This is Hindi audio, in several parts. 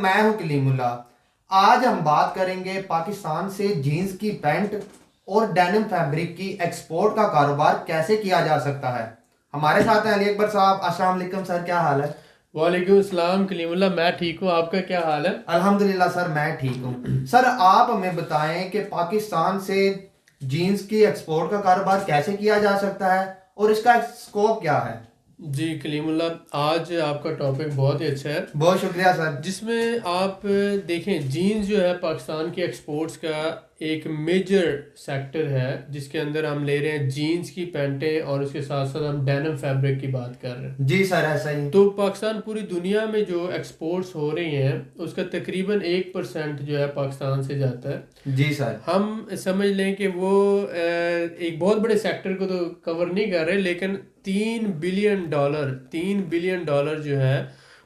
मैं हूं कलीमुल्ला। आज हम बात करेंगे पाकिस्तान से जीन्स की पैंट और डेनिम फैब्रिक की एक्सपोर्ट का कारोबार कैसे किया जा सकता है। हमारे साथ हैं अली अकबर साहब। अस्सलाम वालेकुम सर, क्या हाल है? वालेकुम सलाम कलीमुल्ला। मैं ठीक हूँ, आपका क्या हाल है? अल्हम्दुलिल्लाह सर, मैं ठीक हूँ। सर आप हमें बताएं कि पाकिस्तान से जीन्स की एक्सपोर्ट का कारोबार कैसे किया जा सकता है और इसका स्कोप क्या है। जी कलीमुल्ला, आज आपका टॉपिक बहुत ही अच्छा है बहुत शुक्रिया सर। जिसमें आप देखें जीन्स जो है पाकिस्तान की एक्सपोर्ट्स का एक मेजर सेक्टर है, जिसके अंदर हम ले रहे हैं जीन्स की पैंटें और उसके साथ साथ हम डेनिम फैब्रिक की बात कर रहे हैं। जी सर, ऐसा ही। तो पाकिस्तान पूरी दुनिया में जो एक्सपोर्ट्स हो रही हैं उसका तकरीबन 1% जो है पाकिस्तान से जाता है। जी सर। हम समझ लें कि वो एक बहुत बड़े सेक्टर को तो कवर नहीं कर रहे, लेकिन 3 बिलियन डॉलर जो है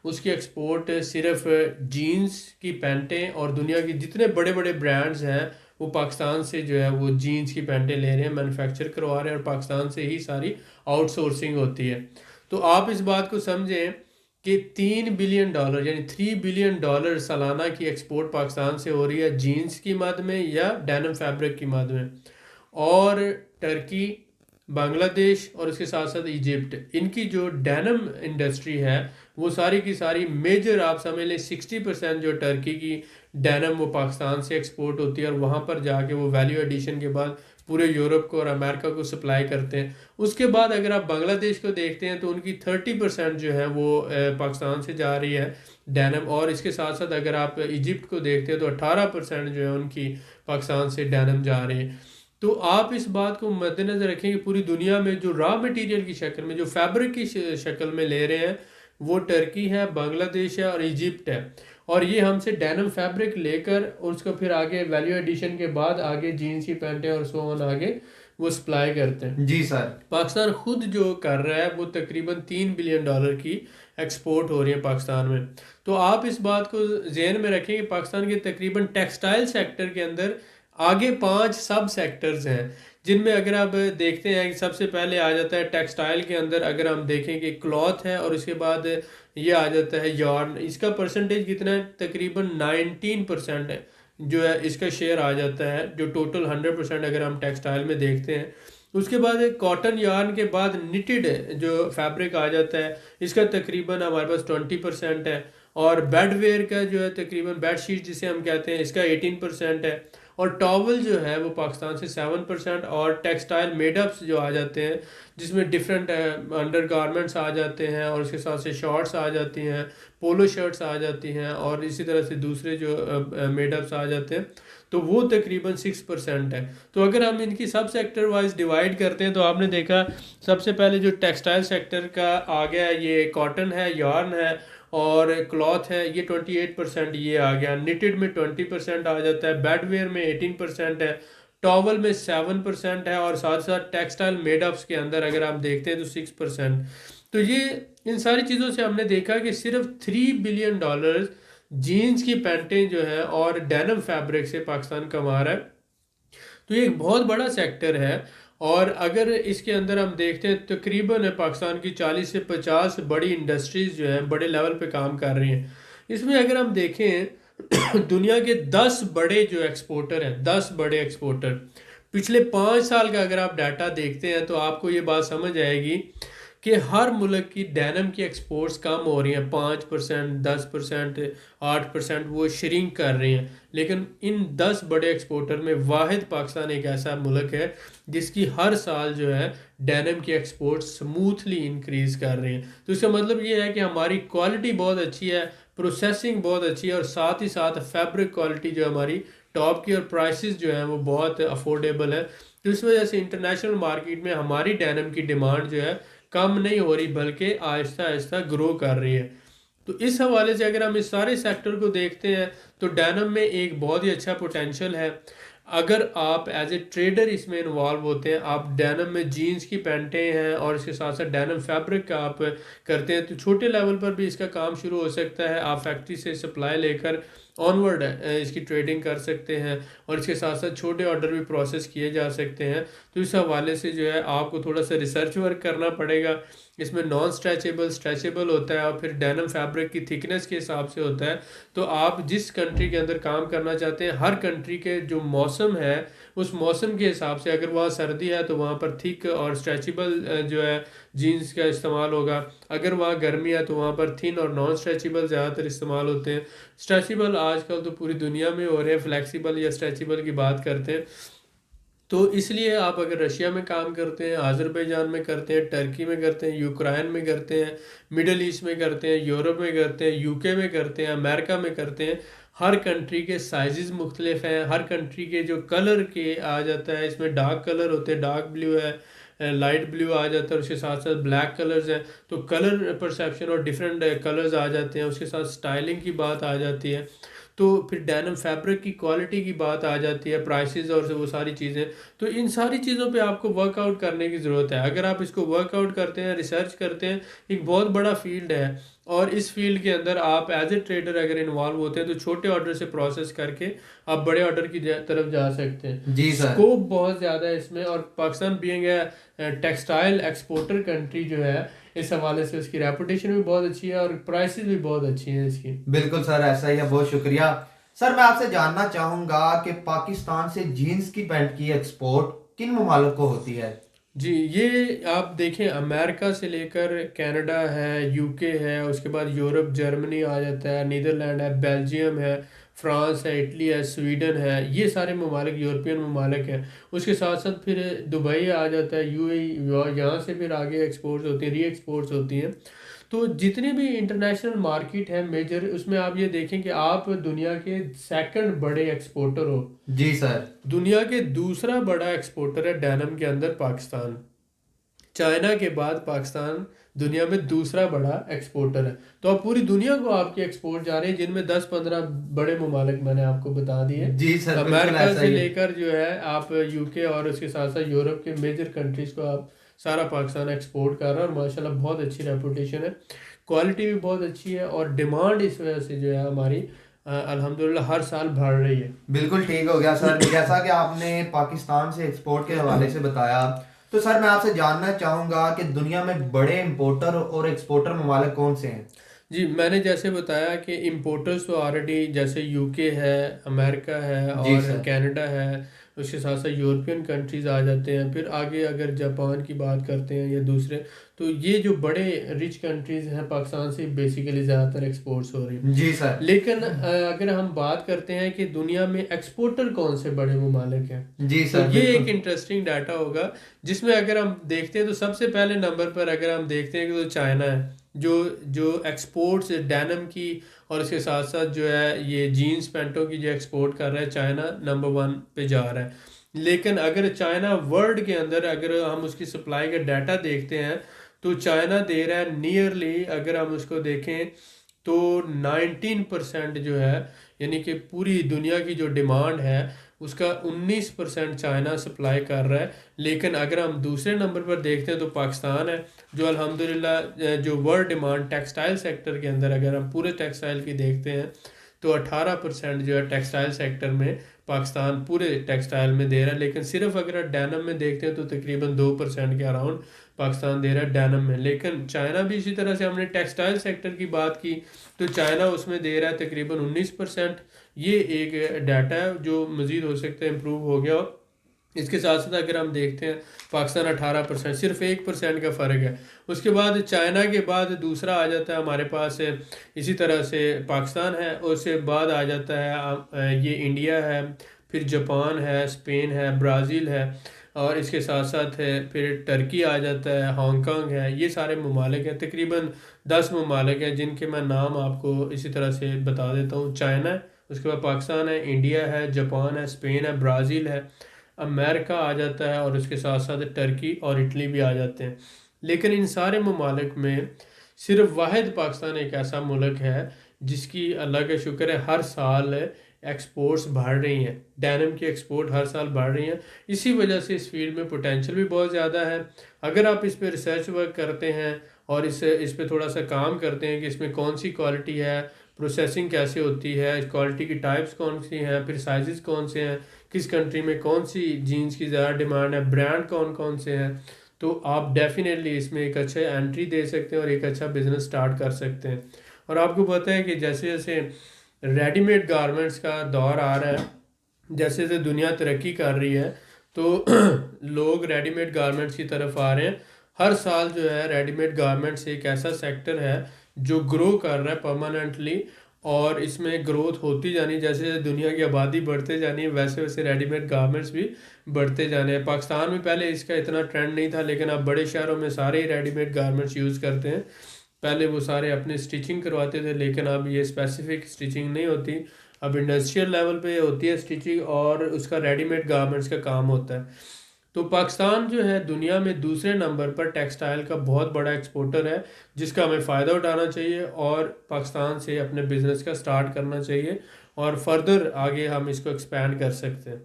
उसकी एक्सपोर्ट सिर्फ जीन्स की पैंटें और दुनिया की जितने बड़े बड़े ब्रांड्स हैं वो पाकिस्तान से जो है वो जीन्स की पैंटें ले रहे हैं, मैन्युफैक्चर करवा रहे हैं और पाकिस्तान से ही सारी आउटसोर्सिंग होती है। तो आप इस बात को समझें कि 3 बिलियन डॉलर यानी 3 बिलियन डॉलर सालाना की एक्सपोर्ट पाकिस्तान से हो रही है जीन्स की मद में या डेनिम फैब्रिक की मद में। और टर्की, बांग्लादेश और उसके साथ साथ इजिप्ट, इनकी जो डेनिम इंडस्ट्री है वो सारी की सारी मेजर, आप समझ लें 60% जो टर्की की डेनिम वो पाकिस्तान से एक्सपोर्ट होती है और वहाँ पर जाके वो वैल्यू एडिशन के बाद पूरे यूरोप को और अमेरिका को सप्लाई करते हैं। उसके बाद अगर आप बांग्लादेश को देखते हैं तो उनकी 30% जो है वो पाकिस्तान से जा रही है डेनिम। और इसके साथ साथ अगर आप इजिप्ट को देखते हैं तो 18% जो है उनकी पाकिस्तान से डेनिम जा रही है। तो आप इस बात को मद्देनज़र रखें कि पूरी दुनिया में जो रॉ मटेरियल की शक्ल में, जो फैब्रिक की शक्ल में ले रहे हैं, वो टर्की है, बांग्लादेश है और इजिप्ट है। और ये हमसे डेनिम फैब्रिक लेकर उसको फिर आगे वैल्यू एडिशन के बाद आगे जीन्स की पैंटें और सो ऑन आगे वो सप्लाई करते हैं। जी सर। पाकिस्तान खुद जो कर रहा है वो तकरीबन 3 बिलियन डॉलर की एक्सपोर्ट हो रही है पाकिस्तान में। तो आप इस बात को जहन में रखें कि पाकिस्तान के तकरीबन टेक्सटाइल सेक्टर के अंदर आगे 5 सब सेक्टर्स हैं, जिनमें अगर आप देखते हैं कि सबसे पहले आ जाता है टेक्सटाइल के अंदर, अगर हम देखें कि क्लॉथ है और उसके बाद ये आ जाता है यार्न। इसका परसेंटेज कितना है? तकरीबन 19% है जो है इसका शेयर आ जाता है, जो टोटल 100% अगर हम टेक्सटाइल में देखते हैं। उसके बाद कॉटन यार्न के बाद निटेड जो फैब्रिक आ जाता है, इसका तकरीबन हमारे पास 20% है। और बेडवेयर का जो है तकरीबन बेड शीट जिसे हम कहते हैं, इसका 18% है। और टॉवल जो है वो पाकिस्तान से 7%। और टेक्सटाइल मेडअप्स जो आ जाते हैं जिसमें डिफरेंट अंडर गारमेंट्स आ जाते हैं और उसके साथ से शॉर्ट्स आ जाती हैं, पोलो शर्ट्स आ जाती हैं और इसी तरह से दूसरे जो मेडअप्स आ जाते हैं, तो वो तकरीबन 6% है। तो अगर हम इनकी सब सेक्टर वाइज डिवाइड करते हैं तो आपने देखा सबसे पहले जो टेक्सटाइल सेक्टर का आ गया ये कॉटन है, यार्न है और क्लॉथ है, ये 28% ये आ गया। निटेड में 20% आ जाता है, बेडवेयर में 18% है, टॉवल में 7% है और साथ साथ टेक्सटाइल मेडअप्स के अंदर अगर आप देखते हैं तो 6%। तो ये इन सारी चीज़ों से हमने देखा कि सिर्फ 3 बिलियन डॉलर जीन्स की पैंटें जो है और डेनिम फैब्रिक से पाकिस्तान कमा रहा है। तो ये एक बहुत बड़ा सेक्टर है। और अगर इसके अंदर हम देखते हैं तकरीबन पाकिस्तान की 40 से 50 बड़ी इंडस्ट्रीज जो हैं बड़े लेवल पे काम कर रही हैं। इसमें अगर हम देखें दुनिया के 10 बड़े जो एक्सपोर्टर हैं, 10 बड़े एक्सपोर्टर, पिछले 5 साल का अगर आप डाटा देखते हैं तो आपको ये बात समझ आएगी कि हर मुल्क की डेनिम की एक्सपोर्ट्स कम हो रही हैं, 5%, 10%, 8% वो श्रिंक कर रही हैं। लेकिन इन 10 बड़े एक्सपोर्टर में वाहिद पाकिस्तान एक ऐसा मुल्क है जिसकी हर साल जो है डेनिम की एक्सपोर्ट स्मूथली इंक्रीज कर रही है। तो इसका मतलब ये है कि हमारी क्वालिटी बहुत अच्छी है, प्रोसेसिंग बहुत अच्छी है और साथ ही साथ फैब्रिक क्वालिटी जो हमारी टॉप की और प्राइसेस जो हैं वो बहुत अफोर्डेबल है। तो इस वजह से इंटरनेशनल मार्केट में हमारी डेनिम की डिमांड जो है कम नहीं हो रही बल्कि आहिस्ता आहिस्ता ग्रो कर रही है। तो इस हवाले से अगर हम इस सारे सेक्टर को देखते हैं तो डेनिम में एक बहुत ही अच्छा पोटेंशियल है। अगर आप एज ए ट्रेडर इसमें इन्वॉल्व होते हैं, आप डेनिम में जीन्स की पैंटें हैं और इसके साथ साथ डेनिम फैब्रिक का आप करते हैं, तो छोटे लेवल पर भी इसका काम शुरू हो सकता है। आप फैक्ट्री से सप्लाई लेकर ऑनवर्ड इसकी ट्रेडिंग कर सकते हैं और इसके साथ साथ छोटे ऑर्डर भी प्रोसेस किए जा सकते हैं। तो इस हवाले से जो है आपको थोड़ा सा रिसर्च वर्क करना पड़ेगा। इसमें नॉन स्ट्रेचेबल, स्ट्रेचेबल होता है और फिर डेनिम फैब्रिक की थिकनेस के हिसाब से होता है। तो आप जिस कंट्री के अंदर काम करना चाहते हैं, हर कंट्री के जो मौसम है उस मौसम के हिसाब से, अगर वहाँ सर्दी है तो वहाँ पर थिक और स्ट्रेचेबल जो है जीन्स का इस्तेमाल होगा। अगर वहाँ गर्मी है तो वहाँ पर थिन और नॉन स्ट्रेचेबल ज़्यादातर इस्तेमाल होते हैं। स्ट्रेचेबल आजकल तो पूरी दुनिया में हो रहे हैं, फ्लेक्सिबल या स्ट्रेचेबल की बात करते हैं। तो इसलिए आप अगर रशिया में काम करते हैं, अज़रबैजान में करते हैं, टर्की में करते हैं, यूक्रेन में करते हैं, मिडल ईस्ट में करते हैं, यूरोप में करते हैं, यूके में करते हैं, अमेरिका में करते हैं, हर कंट्री के साइजेस मुख्तलिफ हैं। हर कंट्री के जो कलर के आ जाता है, इसमें डार्क कलर होते हैं, डार्क ब्लू है, लाइट ब्लू आ जाता है, उसके साथ साथ ब्लैक कलर्स हैं। तो कलर परसेप्शन और डिफरेंट कलर्स आ जाते हैं, उसके साथ स्टाइलिंग की बात आ जाती है। तो फिर डेनिम फैब्रिक की क्वालिटी की बात आ जाती है, प्राइसेस और वो सारी चीज़ें। तो इन सारी चीज़ों पे आपको वर्कआउट करने की ज़रूरत है। अगर आप इसको वर्कआउट करते हैं, रिसर्च करते हैं, एक बहुत बड़ा फील्ड है और इस फील्ड के अंदर आप एज ए ट्रेडर अगर इन्वॉल्व होते हैं तो छोटे ऑर्डर से प्रोसेस करके आप बड़े ऑर्डर की तरफ जा सकते हैं। जी सर। स्कोप बहुत ज़्यादा है इसमें, और Pakistan being a textile exporter country जो है, इस हवाले से उसकी रेपुटेशन भी बहुत अच्छी है और प्राइसेस भी बहुत अच्छी हैं इसकी। बिल्कुल सर, ऐसा ही है, बहुत शुक्रिया। सर मैं आपसे जानना चाहूंगा कि पाकिस्तान से जीन्स की पैंट की एक्सपोर्ट किन ममालिक को होती है? जी, ये आप देखें, अमेरिका से लेकर कनाडा है, यूके है, उसके बाद यूरोप, जर्मनी आ जाता है, नीदरलैंड है, बेल्जियम है, फ्रांस है, इटली है, स्वीडन है, ये सारे ममालिक यूरोपियन ममालिक हैं। उसके साथ साथ फिर दुबई आ जाता है, यूएई, यहाँ से फिर आगे एक्सपोर्ट्स होती हैं, री एक्सपोर्ट्स होती हैं। तो जितने भी इंटरनेशनल मार्केट है मेजर, उसमें आप ये देखें कि आप दुनिया के सेकंड बड़े एक्सपोर्टर हो। जी सर। दुनिया के दूसरा बड़ा एक्सपोर्टर है डेनिम के अंदर पाकिस्तान। चाइना के बाद पाकिस्तान दुनिया में दूसरा बड़ा एक्सपोर्टर है। तो अब पूरी दुनिया को आपकी एक्सपोर्ट जा रही है, जिनमें 10-15 बड़े ममालिक मैंने आपको बता दिए। जी सर, बिल्कुल अमेरिका ऐसा से ही है। लेकर जो है आप यूके और उसके साथ साथ यूरोप के मेजर कंट्रीज को आप सारा पाकिस्तान एक्सपोर्ट कर रहा है, और माशाल्लाह बहुत अच्छी रेपुटेशन है, क्वालिटी भी बहुत अच्छी है, और डिमांड इस वजह से जो है हमारी अल्हम्दुलिल्लाह हर साल बढ़ रही है। बिल्कुल ठीक हो गया सर। जैसा कि आपने पाकिस्तान से एक्सपोर्ट के हवाले से बताया, तो सर मैं आपसे जानना चाहूंगा कि दुनिया में बड़े इंपोर्टर और एक्सपोर्टर ममालिक कौन से हैं? जी, मैंने जैसे बताया कि इंपोर्टर्स तो ऑलरेडी जैसे यूके है, अमेरिका है जी और सर। कनाडा है, उसके साथ साथ यूरोपियन कंट्रीज़ आ जाते हैं। फिर आगे अगर जापान की बात करते हैं या दूसरे, तो ये जो बड़े रिच कंट्रीज़ हैं पाकिस्तान से बेसिकली ज़्यादातर एक्सपोर्ट्स हो रही हैं। जी सर। लेकिन अगर हम बात करते हैं कि दुनिया में एक्सपोर्टर कौन से बड़े ममालिक हैं, जी तो सर, ये एक बिल्कुल। इंटरेस्टिंग डाटा होगा, जिसमें अगर हम देखते हैं तो सबसे पहले नंबर पर अगर हम देखते हैं कि तो चाइना है, जो जो एक्सपोर्ट्स डेनिम की और इसके साथ साथ जो है ये जीन्स पैंटों की जो एक्सपोर्ट कर रहा है, चाइना नंबर 1 पे जा रहा है। लेकिन अगर चाइना वर्ल्ड के अंदर अगर हम उसकी सप्लाई का डाटा देखते हैं, तो चाइना दे रहा है नियरली, अगर हम उसको देखें तो 19% जो है, यानी कि पूरी दुनिया की जो डिमांड है उसका 19% चाइना सप्लाई कर रहा है। लेकिन अगर हम दूसरे नंबर पर देखते हैं तो पाकिस्तान है, जो अल्हम्दुलिल्लाह जो वर्ल्ड डिमांड टेक्सटाइल सेक्टर के अंदर, अगर हम पूरे टेक्सटाइल की देखते हैं तो 18% जो है टेक्सटाइल सेक्टर में पाकिस्तान पूरे टेक्सटाइल में दे रहा है। लेकिन सिर्फ अगर आप डेनिम में देखते हैं तो तकरीबन 2% के अराउंड पाकिस्तान दे रहा है डेनिम में। लेकिन चाइना भी इसी तरह से, हमने टेक्सटाइल सेक्टर की बात की तो चाइना उसमें दे रहा है तकरीबन 19%। ये एक डाटा है जो मज़ीद हो सकता है इम्प्रूव हो गया हो। इसके साथ साथ अगर हम देखते हैं पाकिस्तान 18%, सिर्फ 1% का फ़र्क है। उसके बाद चाइना के बाद दूसरा आ जाता है हमारे पास इसी तरह से पाकिस्तान है, उसके बाद आ जाता है ये इंडिया है, फिर जापान है, स्पेन है, ब्राज़ील है, और इसके साथ साथ है फिर टर्की आ जाता है, हांगकांग है। ये सारे ममालिक हैं, तकरीबन 10 ममालिक हैं जिनके मैं नाम आपको इसी तरह से बता देता हूँ। चाइना है, उसके बाद पाकिस्तान है, इंडिया है, जापान है, स्पेन है, ब्राज़ील है, अमेरिका आ जाता है, और उसके साथ साथ टर्की और इटली भी आ जाते हैं। लेकिन इन सारे ममालिक में सिर्फ वाहिद पाकिस्तान एक ऐसा मुल्क है जिसकी अल्लाह का शुक्र है हर साल एक्सपोर्ट्स बढ़ रही हैं, डेनिम की एक्सपोर्ट हर साल बढ़ रही हैं। इसी वजह से इस फील्ड में पोटेंशियल भी बहुत ज़्यादा है। अगर आप इस पर रिसर्च वर्क करते हैं और इस पे थोड़ा सा काम करते हैं कि इसमें कौन सी क्वालिटी है, प्रोसेसिंग कैसे होती है, इस क्वालिटी की टाइप्स कौन सी हैं, फिर साइजेस कौन से हैं, किस कंट्री में कौन सी जीन्स की ज़्यादा डिमांड है, ब्रांड कौन कौन से हैं, तो आप डेफिनेटली इसमें एक अच्छा एंट्री दे सकते हैं और एक अच्छा बिजनेस स्टार्ट कर सकते हैं। और आपको पता है कि जैसे जैसे रेडीमेड गारमेंट्स का दौर आ रहा है, जैसे जैसे दुनिया तरक्की कर रही है, तो लोग रेडीमेड गारमेंट्स की तरफ आ रहे हैं। हर साल जो है रेडीमेड गारमेंट्स एक ऐसा सेक्टर है जो ग्रो कर रहा है परमानेंटली, और इसमें ग्रोथ होती जानी, जैसे जैसे दुनिया की आबादी बढ़ते जानी है वैसे वैसे रेडीमेड गारमेंट्स भी बढ़ते जाने हैं। पाकिस्तान में पहले इसका इतना ट्रेंड नहीं था, लेकिन अब बड़े शहरों में सारे ही रेडीमेड गारमेंट्स यूज़ करते हैं। पहले वो सारे अपने स्टिचिंग करवाते थे, लेकिन अब ये स्पेसिफिक स्टिचिंग नहीं होती, अब इंडस्ट्रियल लेवल पे होती है स्टिचिंग, और उसका रेडीमेड गारमेंट्स का काम होता है। तो पाकिस्तान जो है दुनिया में दूसरे नंबर पर टेक्सटाइल का बहुत बड़ा एक्सपोर्टर है, जिसका हमें फ़ायदा उठाना चाहिए और पाकिस्तान से अपने बिजनेस का स्टार्ट करना चाहिए, और फर्दर आगे हम इसको एक्सपैंड कर सकते हैं।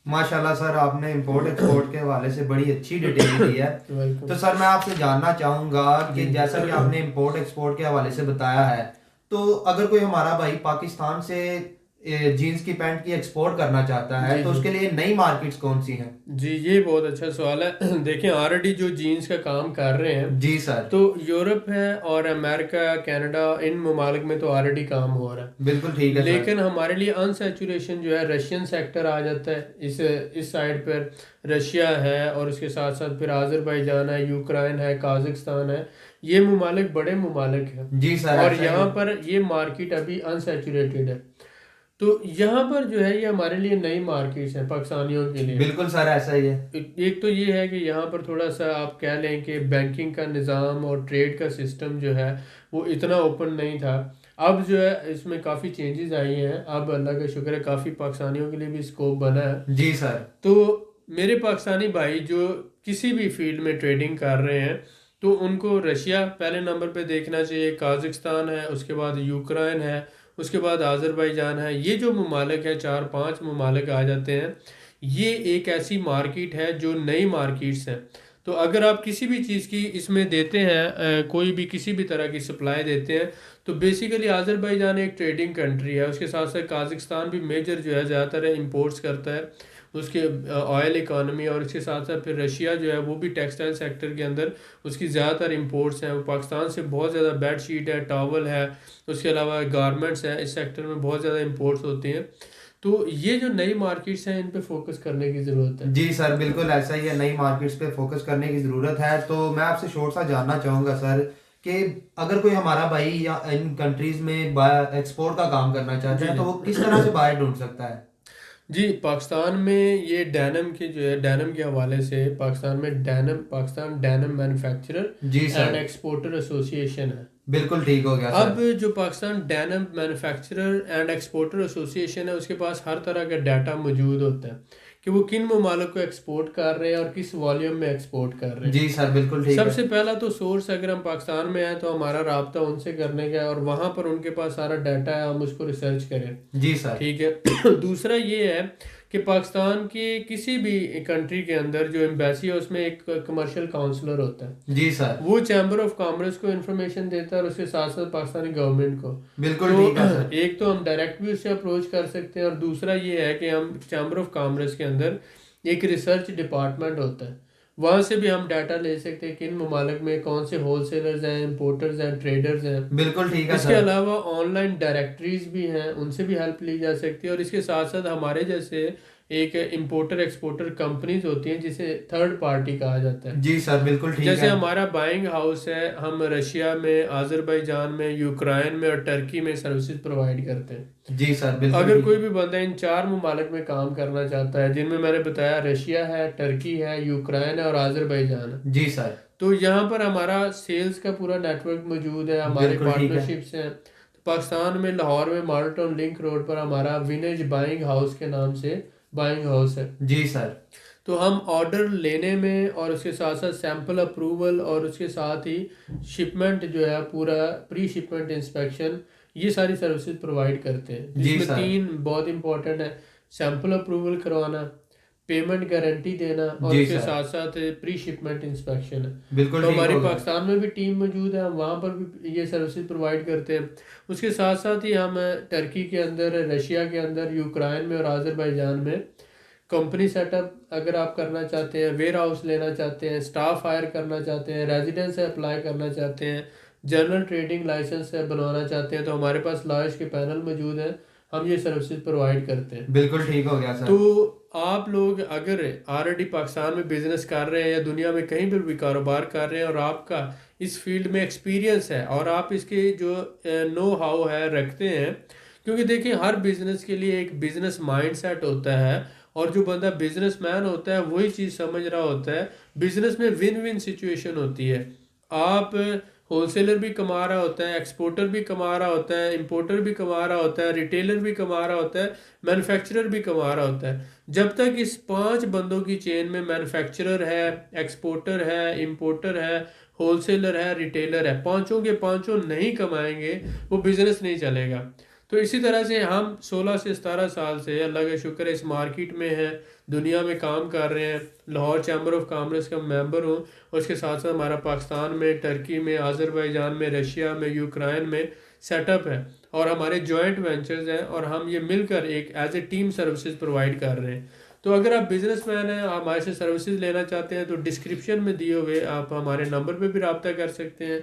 माशाल्लाह सर, आपने इंपोर्ट एक्सपोर्ट के हवाले से बड़ी अच्छी डिटेल दी है। वेलकम। तो सर मैं आपसे जानना चाहूँगा कि जी जैसा कि आपने इंपोर्ट एक्सपोर्ट के हवाले से बताया है, तो अगर कोई हमारा भाई पाकिस्तान से जीन्स की पैंट की एक्सपोर्ट करना चाहता है जी तो जी उसके लिए नई मार्केट्स कौन सी हैं? जी, ये बहुत अच्छा सवाल है। देखें, ऑलरेडी जो जीन्स का काम कर रहे हैं, जी सर। तो यूरोप है और अमेरिका, कनाडा, इन ममालिक में तो ऑलरेडी काम हो रहा है। बिल्कुल ठीक है सर। लेकिन हमारे लिए अनसेचुरेशन जो है रशियन सेक्टर आ जाता है, इस साइड पर रशिया है, और उसके साथ साथ फिर आज़रबाईजान है, यूक्रेन है, काज़ाकिस्तान है। ये ममालिक बड़े ममालिक हैं, जी सर, और ऐसा ही यहाँ है। पर ये मार्केट अभी अनसेचुरेटेड है। तो यहाँ पर जो है ये हमारे लिए नई मार्केट्स हैं पाकिस्तानियों के लिए। बिल्कुल सर, ऐसा ही है। एक तो ये है कि यहाँ पर थोड़ा सा आप कह लें कि बैंकिंग का निज़ाम और ट्रेड का सिस्टम जो है वो इतना ओपन नहीं था। अब जो है इसमें काफ़ी चेंजेस आई हैं, अब अल्लाह का शुक्र है काफ़ी पाकिस्तानियों के लिए भी स्कोप बना है। जी सर। तो मेरे पाकिस्तानी भाई जो किसी भी फील्ड में ट्रेडिंग कर रहे हैं, तो उनको रशिया पहले नंबर पे देखना चाहिए, काज़ाकिस्तान है, उसके बाद यूक्रेन है, उसके बाद आज़रबाईजान है। ये जो ममालिक है, चार पांच ममालिक आ जाते हैं। ये एक ऐसी मार्केट है जो नई मार्केट्स हैं। तो अगर आप किसी भी चीज़ की इसमें देते हैं, कोई भी किसी भी तरह की सप्लाई देते हैं, तो बेसिकली आज़रबाईजान एक ट्रेडिंग कंट्री है, उसके साथ साथ काज़ाकिस्तान भी मेजर जो है ज़्यादातर इंपोर्ट्स करता है उसके ऑयल इकॉनमी, और इसके साथ साथ फिर रशिया जो है वो भी टेक्सटाइल सेक्टर के अंदर उसकी ज़्यादातर इंपोर्ट्स हैं। वो पाकिस्तान से बहुत ज़्यादा बेड शीट है, टॉवल है, उसके अलावा गारमेंट्स है, इस सेक्टर में बहुत ज़्यादा इंपोर्ट्स होती हैं। तो ये जो नई मार्केट्स हैं इन पे फोकस करने की ज़रूरत है। जी सर, बिल्कुल ऐसा ही है, नई मार्केट्स पे फोकस करने की ज़रूरत है। तो मैं आपसे शॉर्ट सा जानना चाहूँगा सर कि अगर कोई हमारा भाई या इन कंट्रीज़ में एक्सपोर्ट का काम करना चाहता जी है जी तो वो किस तरह से बायर ढूंढ सकता है? जी, पाकिस्तान में ये डैनम के जो है डैनम के हवाले से पाकिस्तान में डैनम पाकिस्तान डैनम मैन्युफैक्चरर जी एंड सर। एक्सपोर्टर एसोसिएशन है। बिल्कुल ठीक हो गया अब सर। जो Pakistan denim manufacturer and exporter association है, उसके पास हर तरह का डाटा मौजूद होता है कि वो किन ममालिक को एक्सपोर्ट कर रहे हैं और किस वॉल्यूम में एक्सपोर्ट कर रहे हैं। जी सर, बिल्कुल ठीक है। सबसे पहला तो सोर्स, अगर हम पाकिस्तान में हैं तो हमारा राब्ता उनसे करने का है, और वहाँ पर उनके पास सारा डाटा है, हम उसको रिसर्च करें। जी सर। ठीक है। दूसरा ये है कि पाकिस्तान के किसी भी कंट्री के अंदर जो एम्बेसी है उसमें एक कमर्शियल काउंसलर होता है। जी सर। वो चैम्बर ऑफ कॉमर्स को इन्फॉर्मेशन देता है और उसके साथ साथ पाकिस्तानी गवर्नमेंट को। बिल्कुल तो ठीक है सर। एक तो हम डायरेक्ट भी उससे अप्रोच कर सकते हैं, और दूसरा ये है कि हम चैम्बर ऑफ कॉमर्स के अंदर एक रिसर्च डिपार्टमेंट होता है, वहाँ से भी हम डाटा ले सकते हैं किन ममालिक में कौन से होलसेलर्स हैं, इम्पोर्टर्स हैं, ट्रेडर्स हैं। बिल्कुल ठीक है इसके सर। अलावा ऑनलाइन डायरेक्टरीज भी हैं, उनसे भी हेल्प ली जा सकती है, और इसके साथ साथ हमारे जैसे एक इंपोर्टर एक्सपोर्टर कंपनीज होती हैं जिसे थर्ड पार्टी कहा जाता है। जी सर, बिल्कुल ठीक जैसे है। हमारा बाइंग हाउस है, हम रशिया में, आज़रबाईजान में, यूक्रेन में और टर्की में सर्विसेज प्रोवाइड करते हैं। जी सर, बिल्कुल अगर ठीक कोई है। भी बंदा इन चार ममालिक में काम करना चाहता है, जिनमें मैंने बताया रशिया है, टर्की है, यूक्रेन है और आज़रबाईजान है, जी सर। तो यहाँ पर हमारा सेल्स का पूरा नेटवर्क मौजूद है, हमारे बिल्कुल ठीक है। पार्टनरशिप्स हैं। तो पाकिस्तान में लाहौर में मॉडल टाउन लिंक रोड पर हमारा विनेज बाइंग हाउस के नाम से बाइंग हाउस है। जी सर। तो हम ऑर्डर लेने में और उसके साथ साथ सैंपल अप्रूवल और उसके साथ ही शिपमेंट जो है पूरा प्री शिपमेंट इंस्पेक्शन, ये सारी सर्विसेज प्रोवाइड करते हैं, जी जिसमें सर। तीन बहुत इंपॉर्टेंट है: सैंपल अप्रूवल करवाना, पेमेंट गारंटी देना, और जी उसके सर। साथ साथ प्री शिपमेंट इंस्पेक्शन है। बिल्कुल तो ठीक हमारी हो गया। पाकिस्तान में भी टीम मौजूद है, हम वहाँ पर भी ये सर्विसेज प्रोवाइड करते हैं। उसके साथ साथ ही हम टर्की के अंदर, रशिया के अंदर, यूक्रेन में और आज़रबाईजान में कंपनी सेटअप अगर आप करना चाहते हैं, वेयर हाउस लेना चाहते हैं, स्टाफ हायर करना चाहते हैं, रेजिडेंस अप्लाई करना चाहते हैं, जनरल ट्रेडिंग लाइसेंस बनवाना चाहते हैं, तो हमारे पास लॉयर्स के पैनल मौजूद हैं। हम ये सर्विसेज प्रोवाइड करते हैं। बिल्कुल ठीक हो गया तो सर। आप लोग अगर ऑलरेडी पाकिस्तान में बिजनेस कर रहे हैं या दुनिया में कहीं पर भी कारोबार कर रहे हैं और आपका इस फील्ड में एक्सपीरियंस है और आप इसके जो नो हाउ है रखते हैं, क्योंकि देखिए हर बिजनेस के लिए एक बिजनेस माइंडसेट होता है और जो बंदा बिजनेसमैन होता है वही चीज़ समझ रहा होता है। बिजनेस में विन विन सिचुएशन होती है। आप होलसेलर भी कमा रहा होता है, एक्सपोर्टर भी कमा रहा होता है, इंपोर्टर भी कमा रहा होता है, रिटेलर भी कमा रहा होता है, मैन्युफैक्चरर भी कमा रहा होता है। जब तक इस 5 बंदों की चेन में मैन्युफैक्चरर है, एक्सपोर्टर है, इंपोर्टर है, होलसेलर है, रिटेलर है, पांचों के पांचों नहीं कमाएंगे, वो बिजनेस नहीं चलेगा। तो इसी तरह से हम 16 से 17 साल से अल्लाह का शुक्र है इस मार्केट में हैं, दुनिया में काम कर रहे हैं। लाहौर चैम्बर ऑफ कॉमर्स का मेंबर हूँ और उसके साथ साथ हमारा पाकिस्तान में, टर्की में, आज़रबाईजान में, रशिया में, यूक्रेन में सेटअप है और हमारे जॉइंट वेंचर्स हैं और हम ये मिलकर एक as a team services provide कर रहे हैं। तो अगर आप बिजनेसमैन हैं, आप हमारे से सर्विसेज लेना चाहते हैं, तो डिस्क्रिप्शन में दिए हुए आप हमारे नंबर पे भी रब्ता कर सकते हैं,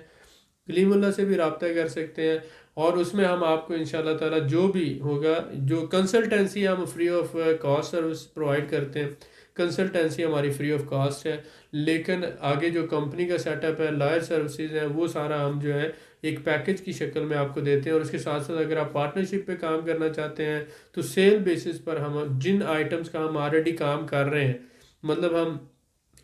कलीमुल्लाह से भी रब्ता कर सकते हैं और उसमें हम आपको इंशाल्लाह ताला जो भी होगा, जो कंसल्टेंसी हम free of cost service provide करते हैं, कंसल्टेंसी हमारी फ्री ऑफ कॉस्ट है। लेकिन आगे जो कंपनी का सेटअप है, लॉयर सर्विसेज है, वो सारा हम जो है एक पैकेज की शक्ल में आपको देते हैं। और उसके साथ साथ अगर आप पार्टनरशिप पे काम करना चाहते हैं तो सेल बेसिस पर हम जिन आइटम्स का हम ऑलरेडी काम कर रहे हैं, मतलब हम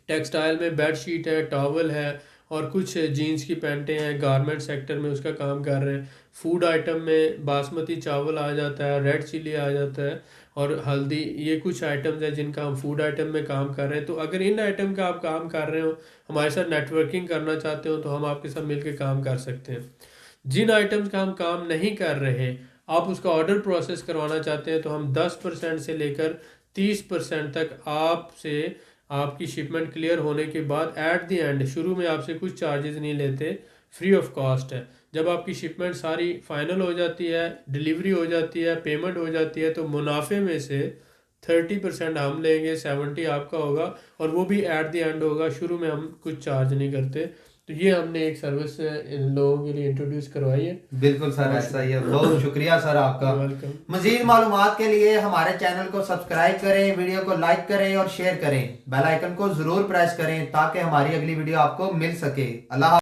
टेक्सटाइल में बेड शीट है, टॉवल है और कुछ जीन्स की पैंटें हैं, गारमेंट सेक्टर में उसका काम कर रहे हैं। फूड आइटम में बासमती चावल आ जाता है, रेड चिली आ जाता है और हल्दी, ये कुछ आइटम्स हैं जिनका हम फूड आइटम में काम कर रहे हैं। तो अगर इन आइटम का आप काम कर रहे हो, हमारे साथ नेटवर्किंग करना चाहते हो, तो हम आपके साथ मिलकर काम कर सकते हैं। जिन आइटम्स का हम काम नहीं कर रहे, आप उसका ऑर्डर प्रोसेस करवाना चाहते हैं, तो हम 10% से लेकर 30% तक आपसे, आपकी शिपमेंट क्लियर होने के बाद एट द एंड, शुरू में आपसे कुछ चार्जेस नहीं लेते, फ्री ऑफ कॉस्ट है। जब आपकी शिपमेंट सारी फाइनल हो जाती है, डिलीवरी हो जाती है, पेमेंट हो जाती है, तो मुनाफे में से 30% हम लेंगे, 70 आपका होगा और वो भी एट द एंड होगा। शुरू में हम कुछ चार्ज नहीं करते। तो ये हमने एक सर्विस इन लोगों के लिए इंट्रोड्यूस करवाई है। बिल्कुल सर, बहुत ऐसा ही है। बहुत शुक्रिया सर आपका। वेलकम। मजीद मालूमात के लिए हमारे चैनल को सब्सक्राइब करें, वीडियो को लाइक करें और शेयर करें, बेल आइकन को जरूर प्रेस करें ताकि हमारी अगली वीडियो आपको मिल सके। अल्लाह।